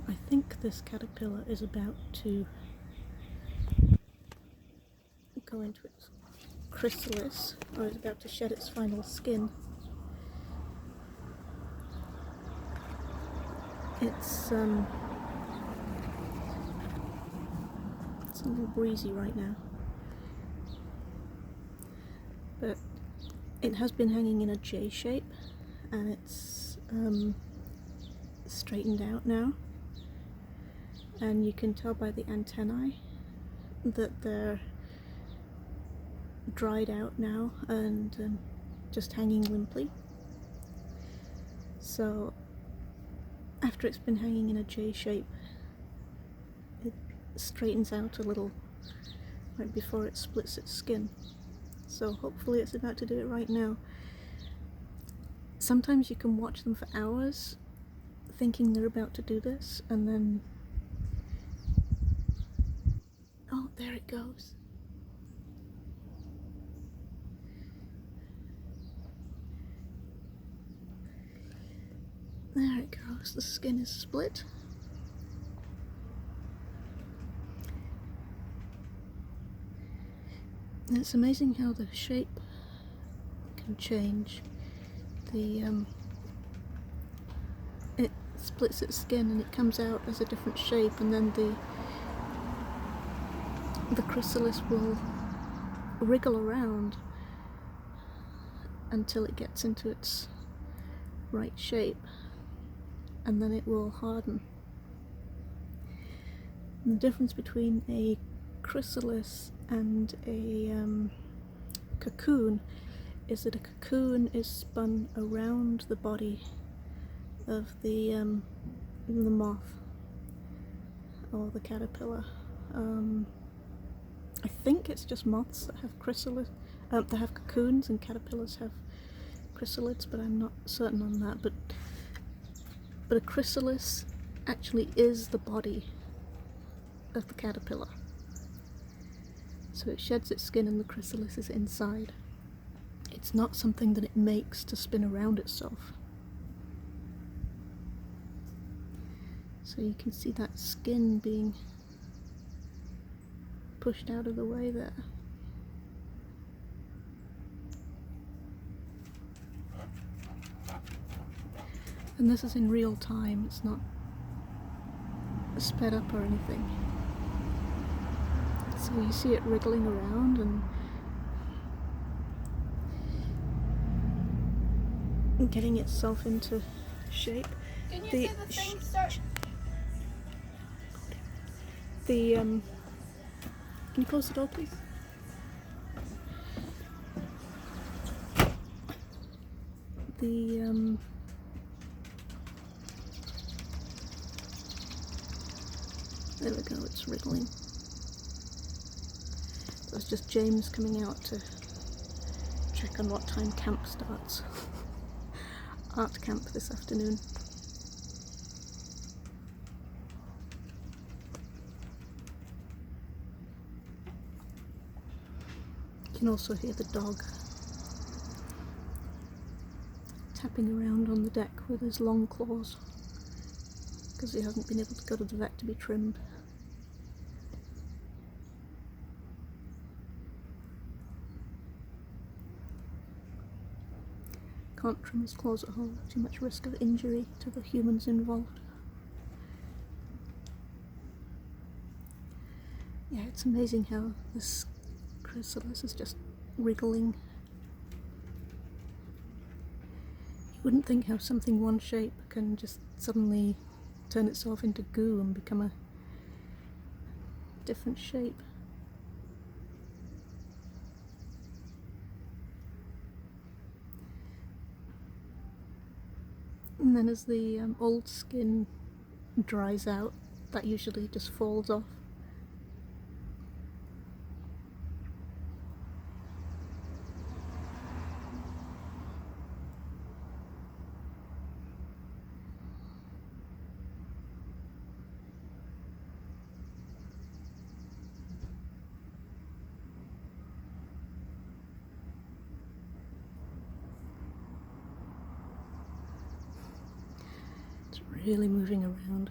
I think this caterpillar is about to go into its chrysalis, or is about to shed its final skin. It's a little breezy right now, but it has been hanging in a J shape, and it's straightened out now, and you can tell by the antennae that they're dried out now and just hanging limply. So after it's been hanging in a J shape, it straightens out a little right before it splits its skin. So hopefully it's about to do it right now. Sometimes you can watch them for hours thinking they're about to do this, and then oh, there it goes. There it goes, the skin is split. And it's amazing how the shape can change. It splits its skin and it comes out as a different shape, and then the chrysalis will wriggle around until it gets into its right shape, and then it will harden. And the difference between a chrysalis and a cocoon is that a cocoon is spun around the body of the moth or the caterpillar. I think it's just moths that have chrysalis, that have cocoons, and caterpillars have chrysalids, but I'm not certain on that. But a chrysalis actually is the body of the caterpillar. So it sheds its skin and the chrysalis is inside. It's not something that it makes to spin around itself. So you can see that skin being pushed out of the way there. And this is in real time, it's not sped up or anything. So you see it wriggling around and getting itself into shape. Can you see the thing start? Can you close the door, please? There we go, it's wriggling. That was just James coming out to check on what time camp starts. Art camp this afternoon. You can also hear the dog tapping around on the deck with his long claws, because he hasn't been able to go to the vet to be trimmed. Can't trim his claws at home, too much risk of injury to the humans involved. Yeah, it's amazing how this chrysalis is just wriggling. You wouldn't think how something one shape can just suddenly turn itself into goo and become a different shape. And then as the old skin dries out, that usually just falls off. It's really moving around.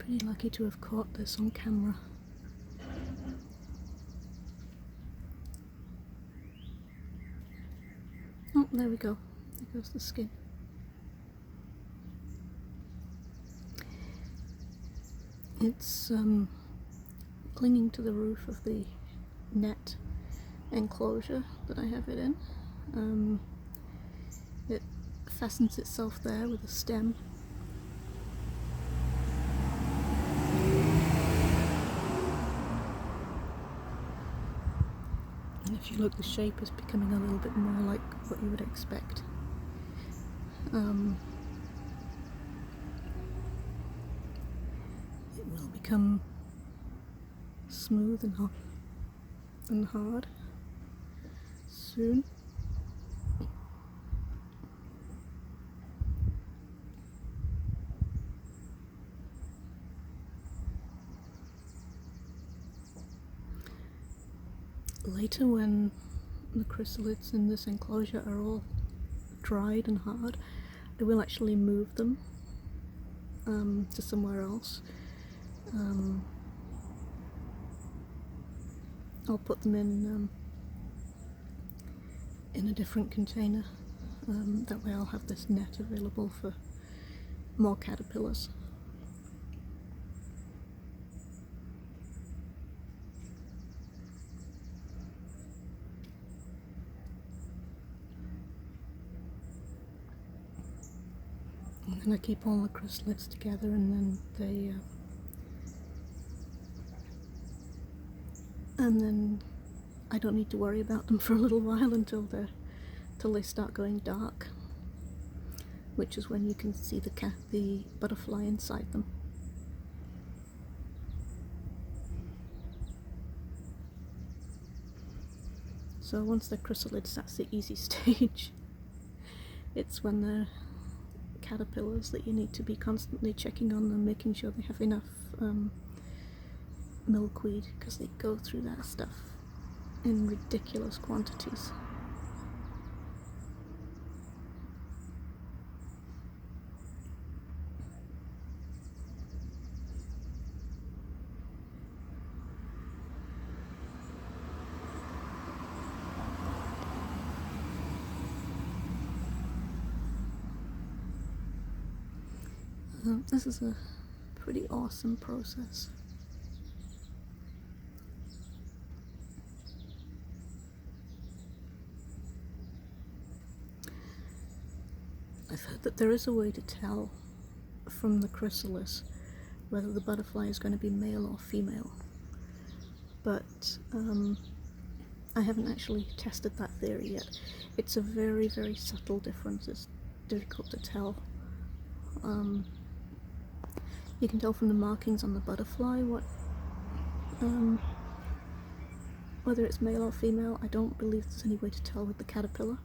Pretty lucky to have caught this on camera. Oh, there we go. There goes the skin. It's clinging to the roof of the net enclosure that I have it in. It fastens itself there with a stem. And if you look, the shape is becoming a little bit more like what you would expect. It will become smooth and hard soon. Later, when the chrysalids in this enclosure are all dried and hard, I will actually move them to somewhere else. I'll put them in a different container. That way I'll have this net available for more caterpillars. I'm going to keep all the chrysalids together, and then I don't need to worry about them for a little while until they start going dark, which is when you can see the butterfly inside them. So once they're chrysalids, that's the easy stage. It's when they're caterpillars that you need to be constantly checking on them, making sure they have enough milkweed, because they go through that stuff in ridiculous quantities. This is a pretty awesome process. I've heard that there is a way to tell from the chrysalis whether the butterfly is going to be male or female, but I haven't actually tested that theory yet. It's a very, very subtle difference. It's difficult to tell. You can tell from the markings on the butterfly whether it's male or female. I don't believe there's any way to tell with the caterpillar.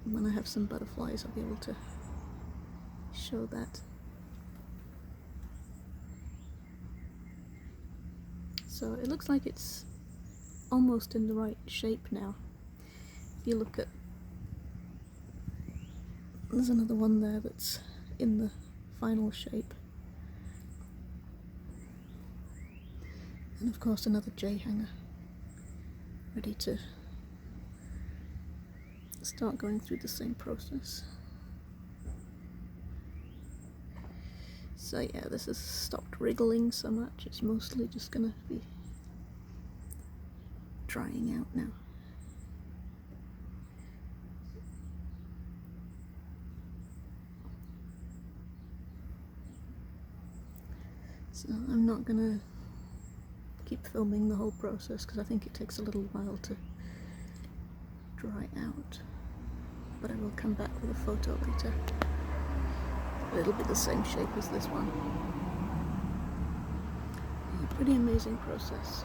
When I have some butterflies, I'll be able to show that. So it looks like it's almost in the right shape now. If you look at, there's another one there that's in the final shape. And of course another J hanger, ready to start going through the same process. So yeah, this has stopped wriggling so much, it's mostly just gonna be drying out now. So I'm not gonna keep filming the whole process because I think it takes a little while to dry out, but I will come back with a photo later. It'll be the same shape as this one. Yeah, pretty amazing process.